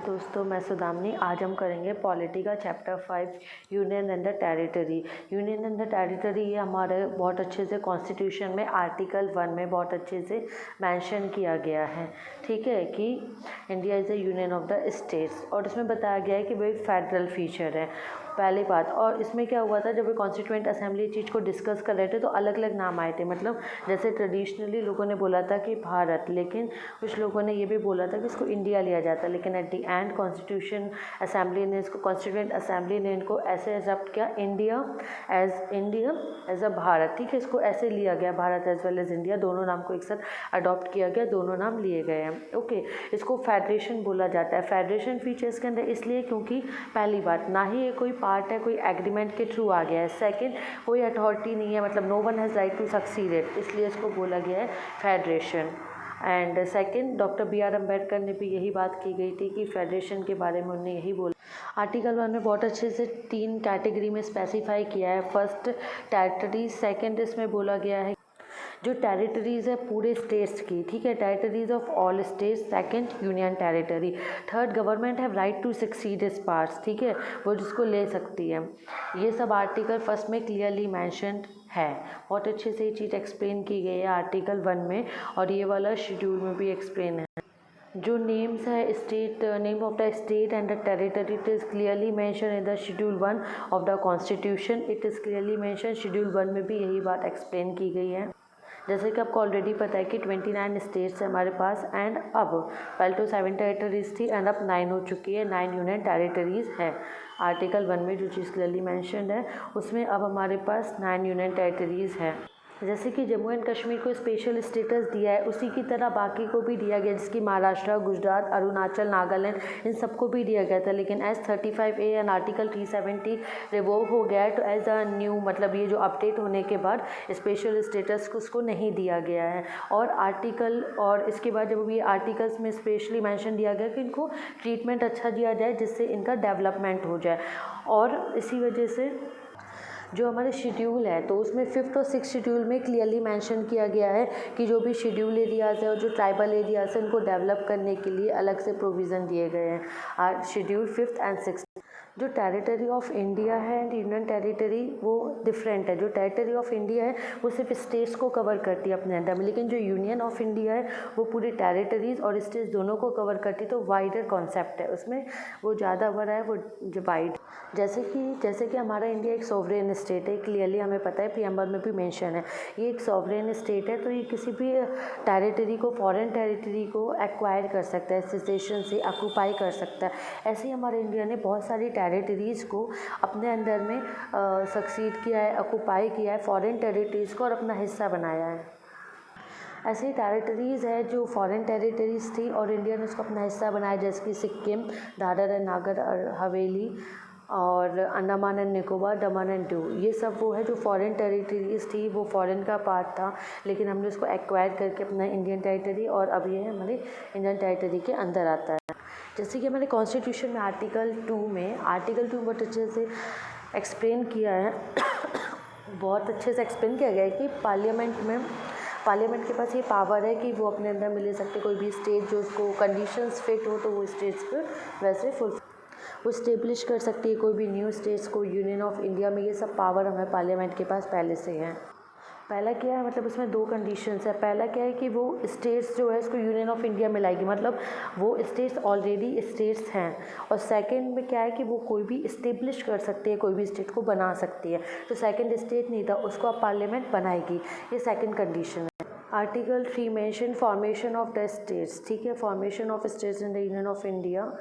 दोस्तों, मैं सुदामनी। आज हम करेंगे पॉलिटी का chapter 5 union and the territory. Union and the territory ये हमारे बहुत अच्छे से कॉन्स्टिट्यूशन में आर्टिकल 1 में बहुत अच्छे से मेंशन किया गया है। ठीक है कि India is the union of the states, और इसमें बताया गया है कि भाई फेडरल फीचर है पहली बात। और इसमें क्या हुआ था, जब ये कॉन्स्टिट्यूएंट असेंबली चीज़ को डिस्कस कर रहे थे तो अलग अलग नाम आए थे। मतलब जैसे ट्रेडिशनली लोगों ने बोला था कि भारत, लेकिन कुछ लोगों ने ये भी बोला था कि इसको इंडिया लिया जाता, लेकिन at the end constitution assembly ने इसको कॉन्स्टिट्यूएंट असेंबली ने इनको ऐसे एक्सेप्ट किया, इंडिया एज अ भारत। ठीक है, इसको ऐसे लिया गया, Bharat as well as India, दोनों नाम को एक साथ अडॉप्ट किया गया, दोनों नाम लिए गए हैं। ओके, इसको फेडरेशन बोला जाता है। फेडरेशन फीचर्स के अंदर इसलिए क्योंकि पहली बात, ना ही ये कोई पार्ट है, कोई एग्रीमेंट के थ्रू आ गया है। सेकंड, कोई अथॉरिटी नहीं है, मतलब no one has right to succeed it, इसलिए इसको बोला गया है federation. And second, doctor BR Ambedkar ने भी यही बात की गई थी कि फेडरेशन के बारे में उन्होंने यही बोला। आर्टिकल 1 में बहुत अच्छे से 3 कैटेगरी में स्पेसिफाई किया है। फर्स्ट टेरिटरी, सेकंड इसमें बोला गया है जो टेरिटरीज़ है पूरे स्टेट्स की, ठीक है, territories of all states. Second, union territory. Third, government have right to succeed इस पार्ट्स, ठीक है, वो जिसको ले सकती है। ये सब आर्टिकल फर्स्ट में क्लियरली मैंशनड है। बहुत अच्छे से ये चीज़ एक्सप्लेन की गई है आर्टिकल 1 में, और ये वाला शेड्यूल में भी एक्सप्लेन है। जो नेम्स है state, name of the state and the territory, it is clearly mention in the schedule 1 of the constitution. It is clearly mention, schedule 1 में भी यही बात एक्सप्लेन की गई है। जैसे कि आपको ऑलरेडी पता है कि 29 स्टेट्स है हमारे पास, एंड अब पहले तो 7 टेरिटरीज थी एंड अब 9 हो चुकी है, 9 यूनियन टेरिटरीज है। आर्टिकल 1 में जो चीज़ क्लियरली मेंशन्ड है उसमें अब हमारे पास 9 यूनियन टेरिटरीज है। जैसे कि जम्मू एंड कश्मीर को स्पेशल स्टेटस दिया है, उसी की तरह बाकी को भी दिया गया, जिसकी महाराष्ट्र, गुजरात, अरुणाचल, नागालैंड, इन सबको भी दिया गया था। लेकिन एज 35A एंड आर्टिकल 370 रिवोव हो गया है, तो एज अ न्यू, मतलब ये जो अपडेट होने के बाद स्पेशल स्टेटस उसको नहीं दिया गया है। और इसके बाद जब ये आर्टिकल्स में स्पेशली मेंशन दिया गया कि इनको ट्रीटमेंट अच्छा दिया जाए जिससे इनका डेवलपमेंट हो जाए। और इसी वजह से जो हमारे शेड्यूल है तो उसमें 5th और 6th शेड्यूल में क्लियरली मेंशन किया गया है कि जो भी शेड्यूल एरियाज़ है और जो ट्राइबल एरियाज़ है उनको डेवलप करने के लिए अलग से प्रोविज़न दिए गए हैं। Schedule 5th and 6th। जो टेरिटरी ऑफ इंडिया है एंड यूनियन टेरिटरी वो डिफरेंट है। जो टेरिटरी ऑफ इंडिया है वो सिर्फ स्टेट्स को कवर करती है अपने अंदर में, लेकिन जो यूनियन ऑफ इंडिया है वो पूरी टेरिटरीज और स्टेट्स दोनों को कवर करती है, तो वाइडर कॉन्सेप्ट है उसमें, वो ज़्यादा बड़ा है, वो वाइड। जैसे कि हमारा इंडिया एक सॉवरेन स्टेट है, क्लियरली हमें पता है, प्रीएम्बल में भी मेंशन है, ये एक सॉवरेन स्टेट है, तो ये किसी भी टेरिटरी को, फॉरेन टेरिटरी को एक्वायर कर सकता है, सेसेशन से ऑक्यूपाई कर सकता है। ऐसे ही हमारे इंडिया ने बहुत सारी टेरिटरीज़ को अपने अंदर में सक्सीड किया है, ऑक्यूपाई किया है, फॉरेन टेरिटरीज़ को, और अपना हिस्सा बनाया है। ऐसे ही टेरिटरीज़ है जो फॉरेन टेरिटरीज़ थी और इंडिया ने उसको अपना हिस्सा बनाया, जैसे कि सिक्किम, दादर एंड नागर हवेली, और Andaman and Nicobar, Daman and Diu, ये सब वो है जो फॉरेन टेरिटरीज़ थी, वो फॉरेन का पार्ट था, लेकिन हमने उसको एक्वायर करके अपना इंडियन टेरिटरी, और अब ये हमारे इंडियन टेरिटरी के अंदर आता है। जैसे कि हमारे कॉन्स्टिट्यूशन में आर्टिकल 2 में बहुत अच्छे से एक्सप्लेन किया है बहुत अच्छे से एक्सप्लेन किया गया है कि पार्लियामेंट के पास ये पावर है कि वो अपने अंदर में ले सकते, कोई भी स्टेट जो उसको कंडीशंस फिट हो तो वो स्टेट्स पर वैसे वो इस्टेब्लिश कर सकती है, कोई भी न्यू स्टेट्स को यूनियन ऑफ इंडिया में। ये सब पावर हमें पार्लियामेंट के पास पहले से है। पहला क्या है, मतलब उसमें 2 कंडीशंस है। पहला क्या है कि वो स्टेट्स जो है इसको यूनियन ऑफ इंडिया में लाएगी, मतलब वो स्टेट्स ऑलरेडी स्टेट्स हैं। और सेकंड में क्या है कि वो कोई भी इस्टेब्लिश कर सकती है, कोई भी स्टेट को बना सकती है, तो सेकंड स्टेट नहीं था उसको अब पार्लियामेंट बनाएगी, ये सेकंड कंडीशन है। Article 3 mention formation of the states, ठीक है, formation of states in the union of India.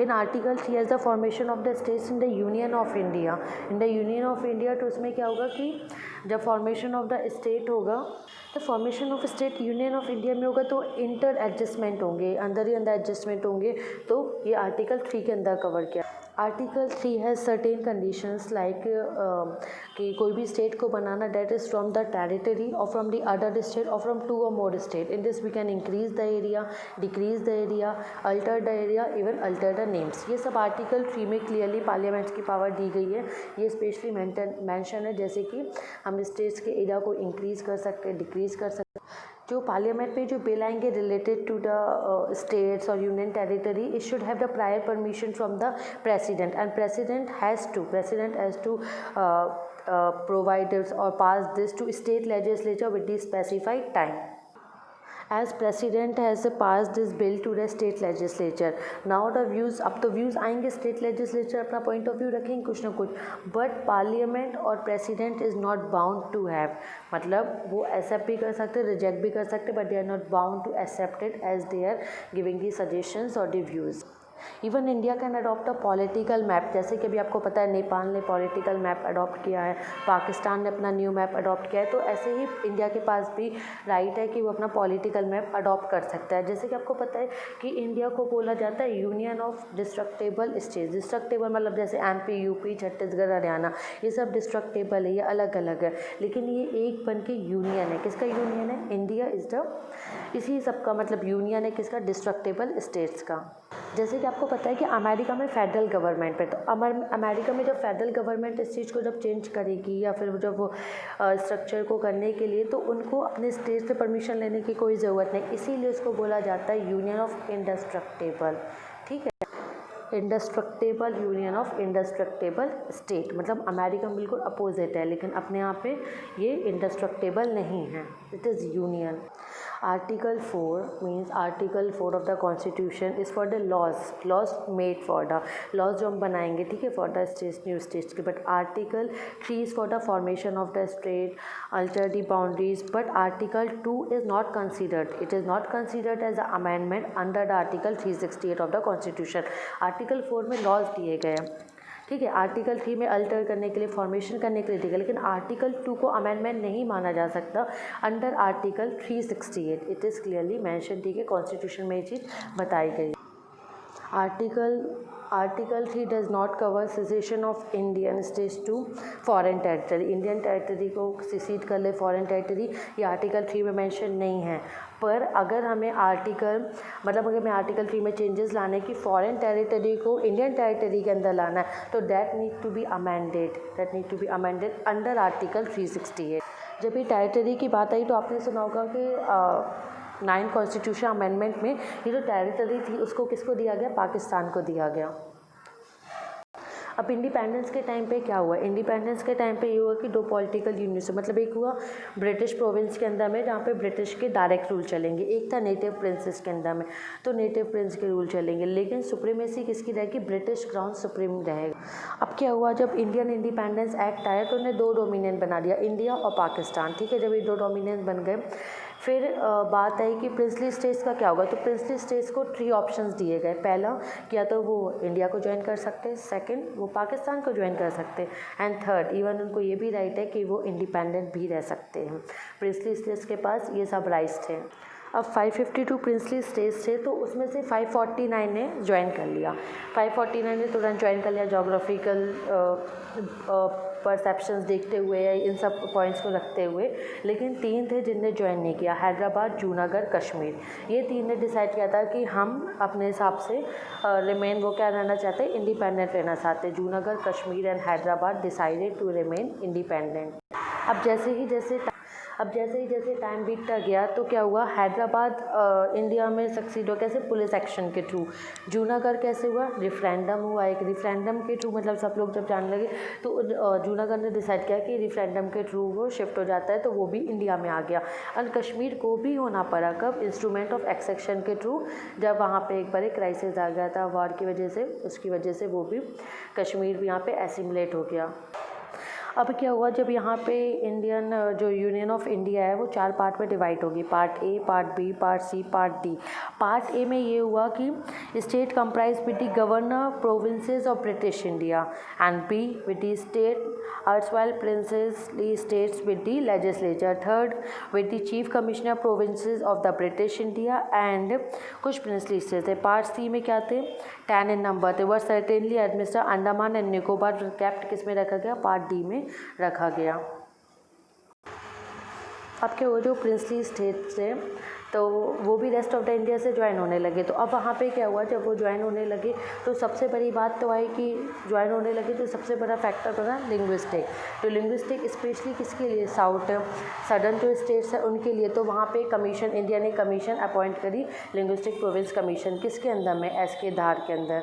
In article 3 as the formation of the states in the union of India. तो उसमें क्या होगा कि जब फॉर्मेशन ऑफ द स्टेट होगा, तो formation of state union of India में होगा, तो इंटर एडजस्टमेंट होंगे, अंदर ही अंदर एडजस्टमेंट होंगे, तो ये आर्टिकल 3 के अंदर कवर किया। Article 3 has certain conditions like कि कोई भी स्टेट को बनाना that is from the territory और फ्रॉम द अदर स्टेट और from 2 or more state. In this we can increase the area, decrease the area, alter the area, even alter the names. ये सब article 3 में clearly parliament की power दी गई है। ये स्पेशली मेंशन है, जैसे कि हम स्टेट्स के एरिया को इंक्रीज़ कर सकते हैं, डिक्रीज़ कर सकते हैं। जो पार्लियामेंट में जो बिल आएंगे रिलेटेड टू द स्टेट्स और union territory, it should have the prior permission from the president, and president has to provide or pass this to state legislature with the specified time. As president has passed this bill to the state legislature. Now the views, अब तो views आएंगे state legislature अपना point of view रखेंगे कुछ ना कुछ, but parliament और president is not bound to have, मतलब वो accept भी कर सकते, reject भी कर सकते, but they are not bound to accept it as they are giving the suggestions or the views. Even India can adopt a political map, जैसे कि अभी आपको पता है नेपाल ने पॉलिटिकल मैप अडॉप्ट किया है, पाकिस्तान ने अपना न्यू मैप अडॉप्ट किया है, तो ऐसे ही इंडिया के पास भी राइट है कि वो अपना पॉलिटिकल मैप अडॉप्ट कर सकता है। जैसे कि आपको पता है कि इंडिया को बोला जाता है union of destructible states. Destructible मतलब जैसे MP, UP, छत्तीसगढ़, हरियाणा, ये सब डिस्ट्रक्टेबल है, ये अलग अलग है, लेकिन ये एक बन के यूनियन है। किसका यूनियन है? इंडिया इज़ द, इसी सबका मतलब यूनियन है किसका? डिस्ट्रक्टेबल स्टेट्स का। जैसे कि आपको पता है कि अमेरिका में फेडरल गवर्नमेंट है, तो अमेरिका में जब फेडरल गवर्नमेंट इस चीज़ को जब चेंज करेगी या फिर जब वो स्ट्रक्चर को करने के लिए, तो उनको अपने स्टेट से परमिशन लेने की कोई ज़रूरत नहीं, इसीलिए उसको बोला जाता है यूनियन ऑफ इंडेस्ट्रक्टेबल। ठीक है, इंडेस्ट्रक्टेबल यूनियन ऑफ इंडेस्ट्रक्टेबल स्टेट, मतलब अमेरिका में बिल्कुल अपोजिट है, लेकिन अपने यहाँ पे ये इंडेस्ट्रक्टेबल नहीं है, it is union. Article 4 means Article 4 of the Constitution is for the laws made for the laws जो हम बनाएंगे, ठीक है, for the states, new states के, but Article 3 is for the formation of the state, alter the boundaries, but Article 2 is not considered, it is not considered as an amendment under the Article 368 of the Constitution। Article 4 में laws दिए गए हैं, ठीक है, article 3 में alter करने के लिए, फॉर्मेशन करने के लिए ठीक है, लेकिन आर्टिकल 2 को अमेंडमेंट नहीं माना जा सकता under article 368, it is clearly mention, ठीक है, कॉन्स्टिट्यूशन में ये चीज़ बताई गई। Article 3 does not cover secession of Indian states to foreign territory, Indian territory को सिसीड कर ले फॉरेन टेरिटरी, ये आर्टिकल 3 में मेंशन नहीं है। पर अगर हमें अगर हमें आर्टिकल 3 में चेंजेस लाने की फॉरेन टेरिटरी को इंडियन टेरिटरी के अंदर लाना है, तो that need to be amended under article 368। जब ये टेरिटरी की बात आई तो आपने सुना होगा कि 9 कॉन्स्टिट्यूशन अमेंडमेंट में ये जो टेरिटरी थी उसको किसको दिया गया? पाकिस्तान को दिया गया। अब इंडिपेंडेंस के टाइम पे क्या हुआ? इंडिपेंडेंस के टाइम पे ये हुआ कि 2 पॉलिटिकल यूनिट्स, मतलब एक हुआ ब्रिटिश प्रोविंस के अंदर में जहाँ पे ब्रिटिश के डायरेक्ट रूल चलेंगे, एक था नेटिव प्रिंसेस के अंदर में, तो नेटिव प्रिंस के रूल चलेंगे, लेकिन सुप्रीमेसी किसकी रहेगी? ब्रिटिश क्राउन सुप्रीम रहेगा। अब क्या हुआ, जब इंडियन इंडिपेंडेंस एक्ट आया तो उन्हें 2 डोमिनियन बना दिया, इंडिया और पाकिस्तान, ठीक है। जब ये 2 डोमिनियन बन गए, फिर बात आई कि प्रिंसली स्टेट्स का क्या होगा, तो प्रिंसली स्टेट्स को 3 ऑप्शंस दिए गए। पहला, या तो वो इंडिया को ज्वाइन कर सकते, सेकंड वो पाकिस्तान को ज्वाइन कर सकते, एंड थर्ड इवन उनको ये भी राइट है कि वो इंडिपेंडेंट भी रह सकते हैं। प्रिंसली स्टेट्स के पास ये सब राइट्स थे। अब 552 प्रिंसली स्टेट्स थे, तो उसमें से 549 ने ज्वाइन कर लिया, 549 ने तुरंत ज्वाइन कर लिया, जोग्राफिकल परसेप्शंस देखते हुए या इन सब पॉइंट्स को रखते हुए, लेकिन 3 थे जिनने ज्वाइन नहीं किया, हैदराबाद, जूनागढ़, कश्मीर। ये 3 ने डिसाइड किया था कि हम अपने हिसाब से रिमेन, वो क्या रहना चाहते हैं? इंडिपेंडेंट रहना चाहते हैं। Junagadh, Kashmir and Hyderabad decided to remain independent. अब जैसे ही जैसे टाइम बीतता गया तो क्या हुआ, हैदराबाद इंडिया में सक्सीड हो, कैसे? पुलिस एक्शन के थ्रू। जूनागढ़ कैसे हुआ? रेफरेंडम हुआ, एक रेफरेंडम के थ्रू, मतलब सब लोग जब जानने लगे तो जूनागढ़ ने डिसाइड किया कि रेफरेंडम के थ्रू वो शिफ्ट हो जाता है, तो वो भी इंडिया में आ गया। और कश्मीर को भी होना पड़ा कब? इंस्ट्रूमेंट ऑफ एक्सेशन के थ्रू, जब वहाँ पे एक बार क्राइसिस आ गया था वॉर की वजह से, उसकी वजह से वो भी कश्मीर भी यहाँ पे एसिमुलेट हो गया। अब क्या हुआ, जब यहाँ पे इंडियन जो यूनियन ऑफ इंडिया है वो 4 पार्ट में डिवाइड होगी, part A, part B, part C, part D. Part A में ये हुआ कि state comprise with the governor provinces of British India, and B with the state erstwhile princely states with the legislature, third with the chief commissioner provinces of the British India एंड कुछ princely states थे। Part C में क्या थे? 10 in number थे। Were certainly administer Andaman and Nicobar कैप्ट किस में रखा गया? पार्ट डी में रखा गया। अब क्या हुआ, जो प्रिंसली स्टेट्स थे तो वो भी रेस्ट ऑफ द इंडिया से ज्वाइन होने लगे। तो अब वहाँ पे क्या हुआ, जब वो ज्वाइन होने लगे तो सबसे बड़ी बात तो आई कि ज्वाइन होने लगे तो सबसे बड़ा फैक्टर बना लिंग्विस्टिक। तो लिंग्विस्टिक स्पेशली किसके लिए, साउथ सदर्न जो स्टेट्स है उनके लिए। तो वहाँ पे कमीशन, इंडिया ने कमीशन अपॉइंट करी, लिंग्विस्टिक प्रोविंस कमीशन, किसके अंदर में, एस.के. धार के अंदर।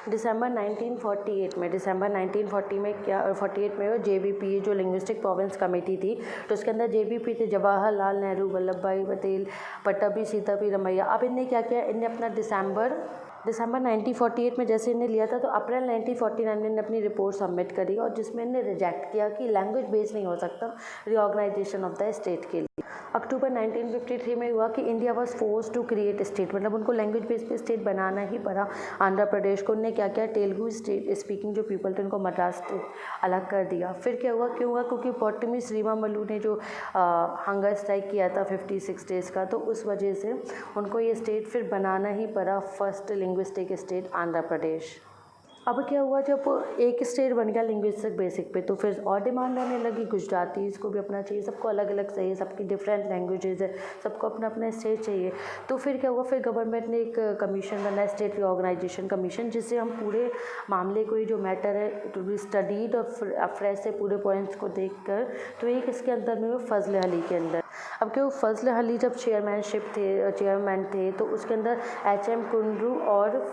दिसंबर 1948 में, दिसंबर 1940 में क्या 48 में वो JVP जो लिंग्विस्टिक प्रोविंस कमेटी थी, तो उसके अंदर JVP थे जवाहरलाल नेहरू, वल्लभ भाई पटेल, पट्टाभी सीताभी रमैया। अब इनने क्या किया, इनने अपना दिसंबर 1948 में जैसे इन्हें लिया था, तो अप्रैल 1949 में इन्हें अपनी रिपोर्ट सबमिट करी, और जिसमें इन्हें रिजेक्ट किया कि लैंग्वेज बेस नहीं हो सकता रीऑर्गेनाइजेशन ऑफ द स्टेट के लिए। अक्टूबर 1953 में हुआ कि India was force to create state, मतलब उनको लैंग्वेज बेस पे स्टेट बनाना ही पड़ा। आंध्र प्रदेश को उन्होंने क्या किया, तेलुगु स्टेट स्पीकिंग जो पीपल थे उनको मद्रास स्टेट अलग कर दिया। फिर क्या हुआ, क्यों हुआ, क्योंकि पोर्टमी श्रीरामलू ने जो हंगर स्ट्राइक किया था 56 डेज़ का, तो उस वजह से उनको ये स्टेट फिर बनाना ही पड़ा, first linguistic state Andhra Pradesh. अब क्या हुआ, जब एक स्टेट बन गया लिंग्विस्टिक बेसिक पे, तो फिर और डिमांड आने लगी, गुजराती इसको भी अपना चाहिए, सबको अलग अलग चाहिए, सबकी डिफरेंट लैंग्वेजेस है, सबको अपना अपना स्टेट चाहिए। तो फिर क्या हुआ, फिर गवर्नमेंट ने एक कमीशन बनाया, स्टेट रीऑर्गेनाइजेशन कमीशन, जिससे हम पूरे मामले को, ये जो मैटर है टू बी स्टडीड और फ्रेश से पूरे पॉइंट्स को देख कर, तो एक इसके अंदर में वो फजल अली के अंदर। अब क्या, वो फजल अली जब चेयरमैन थे, तो उसके अंदर H.M. कुंडरू और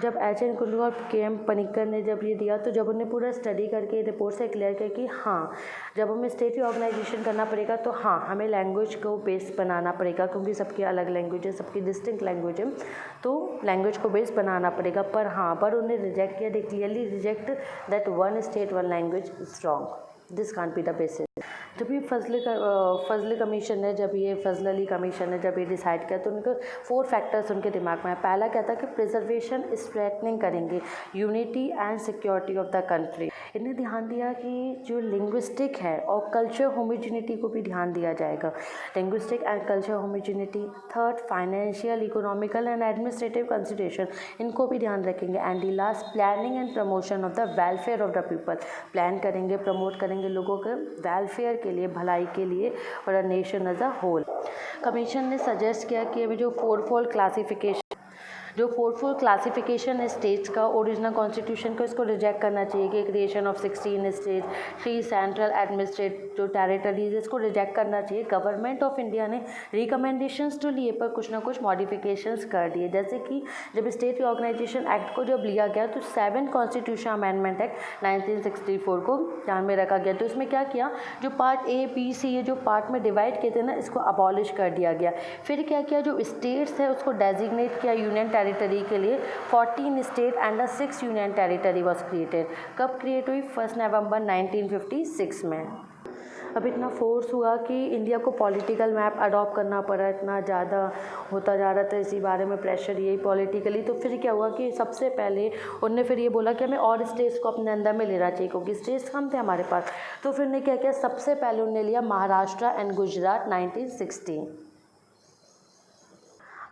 जब H.N. कुंडू और K.M. पनिक्कर ने जब ये दिया, तो जब उन्हें पूरा स्टडी करके रिपोर्ट से क्लियर किया कि हाँ, जब हमें स्टेट ऑर्गेनाइजेशन करना पड़ेगा तो हाँ, हमें लैंग्वेज को बेस बनाना पड़ेगा, क्योंकि सबकी अलग लैंग्वेज है, सबकी डिस्टिंक्ट लैंग्वेज है, तो लैंग्वेज को बेस बनाना पड़ेगा। पर उन्हें रिजेक्ट किया, they clearly reject that one state one language is wrong, this can't be the basis. जब ये फजल कमीशन ने, जब ये फजल अली कमीशन ने जब ये डिसाइड किया, तो उनके 4 फैक्टर्स उनके दिमाग में है। पहला क्या था कि प्रिजर्वेशन स्ट्रेटनिंग करेंगे unity and security of the country. इन्हें ध्यान दिया कि जो लिंग्विस्टिक है और कल्चर होमोजिनिटी को भी ध्यान दिया जाएगा, linguistic and culture homogeneity. Third, financial, economical and administrative consideration, इनको भी ध्यान रखेंगे। And the last, planning and promotion of the welfare of the people, plan करेंगे, प्रमोट करेंगे लोगों के वेलफेयर के लिए, भलाई के लिए, और a nation as a whole. Commission ने सजेस्ट किया कि अभी जो फोरफोल्ड क्लासिफिकेशन है स्टेट्स का ओरिजिनल कॉन्स्टिट्यूशन को, इसको रिजेक्ट करना चाहिए कि creation of 16 state, 3 central administrative जो टेरिटरीज, इसको रिजेक्ट करना चाहिए। गवर्नमेंट ऑफ इंडिया ने रिकमेंडेशंस तो लिए, पर कुछ ना कुछ मॉडिफिकेशंस कर दिए, जैसे कि जब स्टेट ऑर्गेनाइजेशन एक्ट को जब लिया गया, तो 7 कॉन्स्टिट्यूशन अमेंडमेंट एक्ट 1964 को ध्यान में रखा गया। तो इसमें क्या किया, जो पार्ट A, B, C ये जो पार्ट में डिवाइड किए थे ना, इसको अबॉलिश कर दिया गया। फिर क्या किया, जो स्टेट्स है उसको डेजिग्नेट किया यूनियन टेरिटरी के लिए। 14 state and 6 union territory was created. कब क्रिएट हुई, 1 नवंबर 1956 में। अब इतना फोर्स हुआ कि इंडिया को पॉलिटिकल मैप अडॉप्ट करना पड़ा, इतना ज़्यादा होता जा रहा था इसी बारे में प्रेशर यही पॉलिटिकली। तो फिर क्या हुआ कि सबसे पहले उन्होंने फिर ये बोला कि हमें और स्टेट्स को अपने अंदर में लेना चाहिए, क्योंकि स्टेट्स कम थे हमारे पास। तो फिर उन्होंने क्या किया, सबसे पहले उन्होंने लिया महाराष्ट्र एंड गुजरात 1960।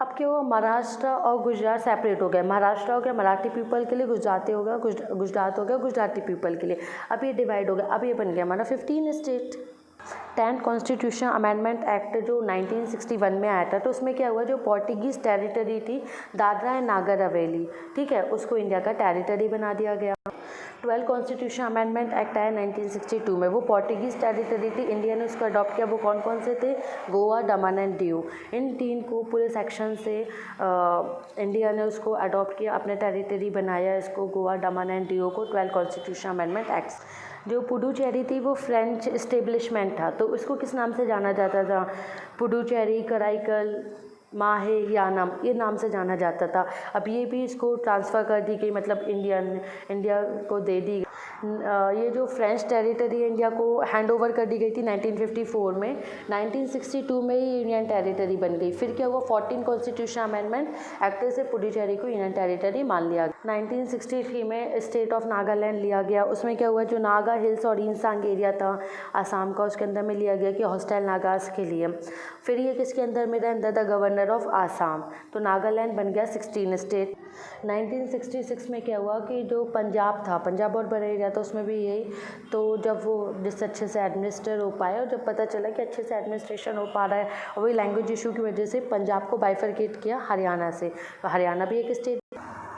अब क्या हुआ, महाराष्ट्र और गुजरात सेपरेट हो गए। महाराष्ट्र हो गया मराठी पीपल के लिए, गुजराती हो गया गुजरात हो गया गुजराती पीपल के लिए। अब ये डिवाइड हो गया, अब ये बन गया हमारा 15 state. 10th constitution amendment act जो 1961 में आया था, तो उसमें क्या हुआ, जो पोर्टुगीज़ टेरिटरी थी दादरा एंड नागर हवेली, ठीक है, उसको इंडिया का टेरिटरी बना दिया गया। 12 कॉन्स्टिट्यूशन अमेंडमेंट एक्ट आया 1962 में, वो पोर्टुगीज़ टेरिटरी थी, इंडिया ने उसको अडॉप्ट किया। वो कौन कौन से थे, गोवा, दमन एंड दीव, इन 3 को पूरे सेक्शन से इंडिया ने उसको अडॉप्ट किया, अपने टेरिटरी बनाया इसको, गोवा, दमन एंड दीव को 12 कॉन्स्टिट्यूशन अमेंडमेंट एक्ट। जो पुडुचेरी थी वो फ्रेंच इस्टेब्लिशमेंट था, तो उसको किस नाम से जाना जाता था, पुडुचेरी, कराईकल, माहे, यानम, ये नाम से जाना जाता था। अब ये भी इसको ट्रांसफ़र कर दी गई, मतलब इंडिया को दे दी। ये जो फ्रेंच टेरिटरी है इंडिया को हैंड ओवर कर दी गई थी 1954 में। 1962 में ही यूनियन टेरिटरी बन गई। फिर क्या हुआ, 14 कॉन्स्टिट्यूशन अमेंडमेंट एक्ट से पुडुचेरी को यूनियन टेरिटरी मान लिया। 1963 में स्टेट ऑफ नागालैंड लिया गया। उसमें क्या हुआ, जो नागा हिल्स और इंसांग एरिया था आसाम का, उसके अंदर में लिया गया कि हॉस्टाइल नागास के लिए। फिर ये किसके अंदर में था, अंदर द गवर्नर ऑफ आसाम, तो नागालैंड बन गया 16 स्टेट। 1966 में क्या हुआ कि जो पंजाब था, पंजाब बहुत बड़ा एरिया गया था उसमें भी यही। तो जब वो जिससे अच्छे से एडमिनिस्टर हो पाए और जब पता चला कि अच्छे से एडमिनिस्ट्रेशन हो पा रहा है और वही लैंग्वेज इशू की वजह से पंजाब को बाइफरकेट किया हरियाणा से। तो हरियाणा भी एक स्टेट,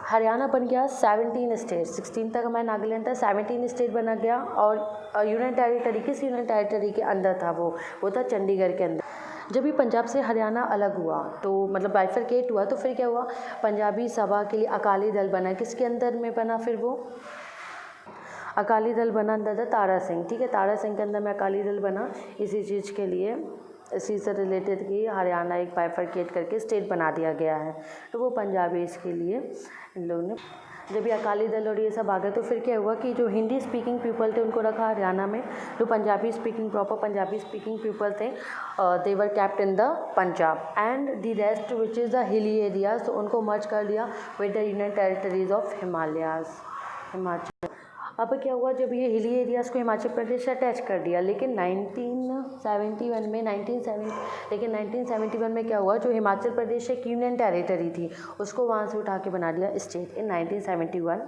हरियाणा बन गया 17 स्टेट, 16 तक हमारा नागालैंड था, 17 स्टेट बना गया। और यूनियन टेरिटरी, किस यूनियन टेरिटरी के अंदर था वो था चंडीगढ़ के अंदर। जब भी पंजाब से हरियाणा अलग हुआ तो मतलब बाइफरकेट हुआ तो फिर क्या हुआ, पंजाबी सभा के लिए अकाली दल बना। किसके अंदर में बना फिर वो अकाली दल बना, अंदर था तारा सिंह, ठीक है, तारा सिंह के अंदर में अकाली दल बना। इसी चीज़ के लिए, इसी से रिलेटेड कि हरियाणा एक बाइफरकेट करके स्टेट बना दिया गया है। तो वो पंजाबी इसके लिए इन लोगों ने, जब ये अकाली दल और ये सब आ गए तो फिर क्या हुआ कि जो हिंदी स्पीकिंग पीपल थे उनको रखा हरियाणा में, जो Punjabi speaking proper Punjabi speaking people थे they were kept in the Punjab and the rest which is the hilly areas, तो उनको मर्ज कर दिया with the union territories of Himachal. अब क्या हुआ, जब ये हिली एरियाज़ को हिमाचल प्रदेश से अटैच कर दिया, लेकिन 1971 में क्या हुआ, जो हिमाचल प्रदेश एक यूनियन टेरिटरी थी उसको वहाँ से उठा के बना दिया स्टेट इन 1971।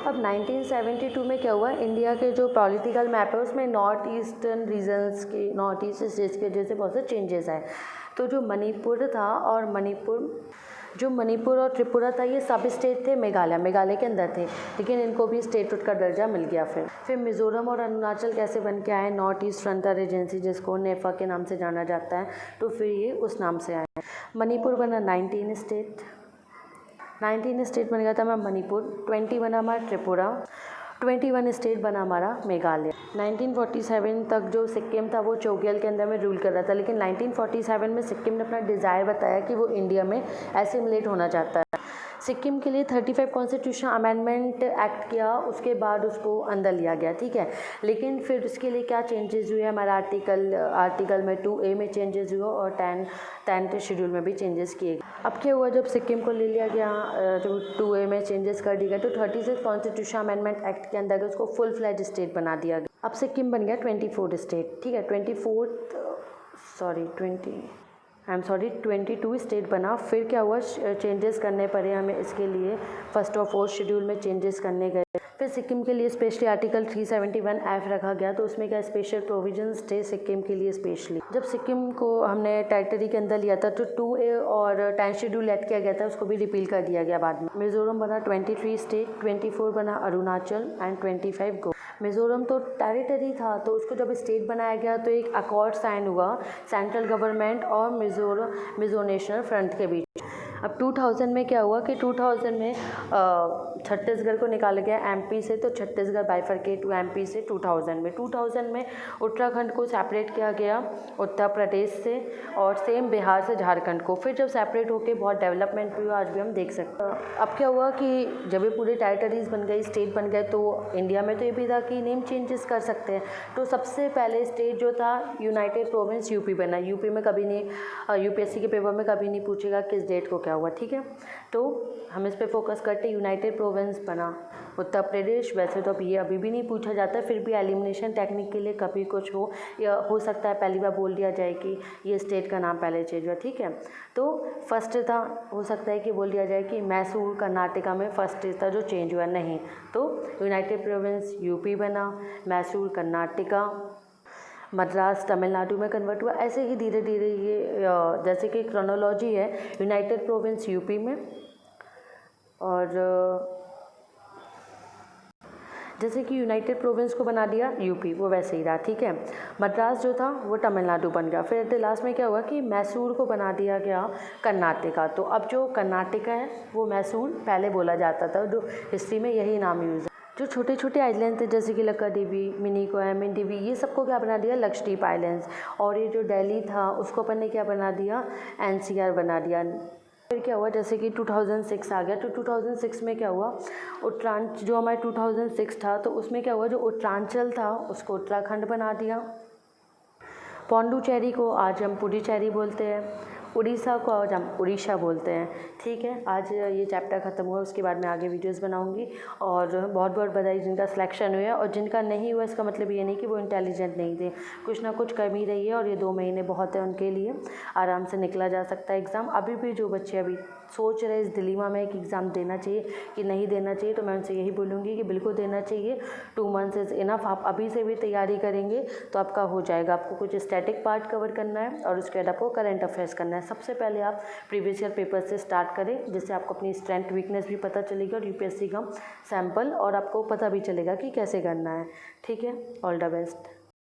अब 1972 में क्या हुआ, इंडिया के जो पॉलिटिकल मैप है उसमें नॉर्थ ईस्टर्न रीजन्स के, नॉर्थ ईस्ट स्टेट्स के वजह से बहुत से चेंजेस आए। तो जो मणिपुर और त्रिपुरा था ये सब स्टेट थे, मेघालय के अंदर थे, लेकिन इनको भी स्टेटहुड का दर्जा मिल गया। फिर मिज़ोरम और अरुणाचल कैसे बन के आए, नॉर्थ ईस्ट फ्रंटियर एजेंसी जिसको नेफा के नाम से जाना जाता है, तो फिर ये उस नाम से आए। मणिपुर बना 19 स्टेट बन गया था हमारा मणिपुर, 20 बना हमारा त्रिपुरा, 21 स्टेट बना हमारा मेघालय। 1947 तक जो सिक्किम था वो चोग्याल के अंदर में रूल कर रहा था, लेकिन 1947 में सिक्किम ने अपना डिज़ायर बताया कि वो इंडिया में एसिमिलेट होना चाहता है। सिक्किम के लिए 35 कॉन्स्टिट्यूशन अमेंडमेंट एक्ट किया, उसके बाद उसको अंदर लिया गया, ठीक है। लेकिन फिर उसके लिए क्या चेंजेस हुए, हमारा आर्टिकल में 2A में चेंजेस हुआ और 10th शेड्यूल में भी चेंजेस किए गए। अब क्या हुआ, जब सिक्किम को ले लिया गया जो 2A में चेंजेस कर दिया गया, तो 36 कॉन्स्टिट्यूशन अमेंडमेंट एक्ट के अंदर उसको फुल फ्लैज स्टेट बना दिया गया। अब सिक्किम बन गया 24 स्टेट, ठीक है, 22 स्टेट बना। फिर क्या हुआ, चेंजेस करने पड़े हमें इसके लिए, फर्स्ट और 4th शेड्यूल में चेंजेस करने गए। फिर सिक्किम के लिए स्पेशली आर्टिकल 371F रखा गया, तो उसमें क्या स्पेशल प्रोविजंस थे सिक्किम के लिए स्पेशली। जब सिक्किम को हमने टेरिटरी के अंदर लिया था तो 2A और 10th शेड्यूल ऐड किया गया था, उसको भी रिपील कर दिया गया बाद में। मिजोरम बना 23 स्टेट, 24 बना अरुणाचल एंड 25 गोवा। मिजोरम तो टेरिटरी था, तो उसको जब स्टेट बनाया गया तो एक अकॉर्ड साइन हुआ सेंट्रल गवर्नमेंट और मिजो नेशनल फ्रंट के बीच। अब 2000 में क्या हुआ कि 2000 में छत्तीसगढ़ को निकाला गया MP से, तो छत्तीसगढ़ बाइफरकेट हुआ MP से 2000 में उत्तराखंड को सेपरेट किया गया उत्तर प्रदेश से, और सेम बिहार से झारखंड को। फिर जब सेपरेट होके बहुत डेवलपमेंट हुआ, आज भी हम देख सकते हैं। अब क्या हुआ कि जब ये पूरे टेरिटरीज बन गई, स्टेट बन गए, तो इंडिया में तो ये भी था कि नेम चेंजेस कर सकते हैं। तो सबसे पहले स्टेट जो था यूनाइटेड प्रोविंस यूपी बना। यूपी में कभी नहीं, UPSC के पेपर में कभी नहीं पूछेगा किस डेट को क्या हुआ, ठीक है। तो हम इस पे फोकस करते, यूनाइटेड प्रोविंस बना उत्तर प्रदेश। वैसे तो अब ये अभी भी नहीं पूछा जाता, फिर भी एलिमिनेशन टेक्निक के लिए कभी कुछ हो, या हो सकता है पहली बार बोल दिया जाए कि ये स्टेट का नाम पहले चेंज हुआ, ठीक है। तो फर्स्ट था, हो सकता है कि बोल दिया जाए कि मैसूर कर्नाटका में फर्स्ट था जो चेंज हुआ, नहीं। तो यूनाइटेड प्रोविंस यूपी बना, मैसूर कर्नाटका, मद्रास तमिलनाडु में कन्वर्ट हुआ। ऐसे ही धीरे धीरे ये जैसे कि क्रोनोलॉजी है, यूनाइटेड प्रोविंस यूपी में, और जैसे कि यूनाइटेड प्रोविंस को बना दिया यूपी, वो वैसे ही रहा, ठीक है। मद्रास जो था वो तमिलनाडु बन गया। फिर एट द लास्ट में क्या हुआ कि मैसूर को बना दिया गया कर्नाटका। तो अब जो कर्नाटका है वो मैसूर पहले बोला जाता था, जो हिस्ट्री में यही नाम यूज़ है। जो छोटे छोटे आइलैंड थे जैसे कि लक्कादीवी, मिनीकॉय, मिंडीवी, ये सबको क्या बना दिया, लक्षद्वीप आइलैंड्स। और ये जो दिल्ली था उसको अपन ने क्या बना दिया, NCR बना दिया। फिर क्या हुआ, जैसे कि 2006 आ गया, तो 2006 में क्या हुआ, उत्तरांचल जो हमारे 2006 था, तो उसमें क्या हुआ, जो उत्तरांचल था उसको उत्तराखंड बना दिया। पौंडुचेरी को आज हम पुडुचेरी बोलते हैं, उड़ीसा को आज हम उड़ीसा बोलते हैं। ठीक है, आज ये चैप्टर ख़त्म हुआ, उसके बाद मैं आगे वीडियोस बनाऊंगी। और बहुत बहुत बधाई जिनका सिलेक्शन हुआ, और जिनका नहीं हुआ इसका मतलब ये नहीं कि वो इंटेलिजेंट नहीं थे, कुछ ना कुछ कमी रही है। और ये 2 महीने बहुत है उनके लिए, आराम से निकला जा सकता है एग्ज़ाम। अभी भी जो बच्चे अभी सोच रहे इस दिलेमा में कि एग्ज़ाम देना चाहिए कि नहीं देना चाहिए, तो मैं उनसे यही बोलूँगी कि बिल्कुल देना चाहिए। 2 मंथ्स इज़ इनफ। आप अभी से भी तैयारी करेंगे तो आपका हो जाएगा। आपको कुछ स्टैटिक पार्ट कवर करना है और उसके बाद आपको करंट अफेयर्स करना है। सबसे पहले आप प्रीवियस ईयर पेपर से स्टार्ट करें, जिससे आपको अपनी स्ट्रेंथ वीकनेस भी पता चलेगा और यूपीएससी का सैम्पल, और आपको पता भी चलेगा कि कैसे करना है। ठीक है, ऑल द बेस्ट।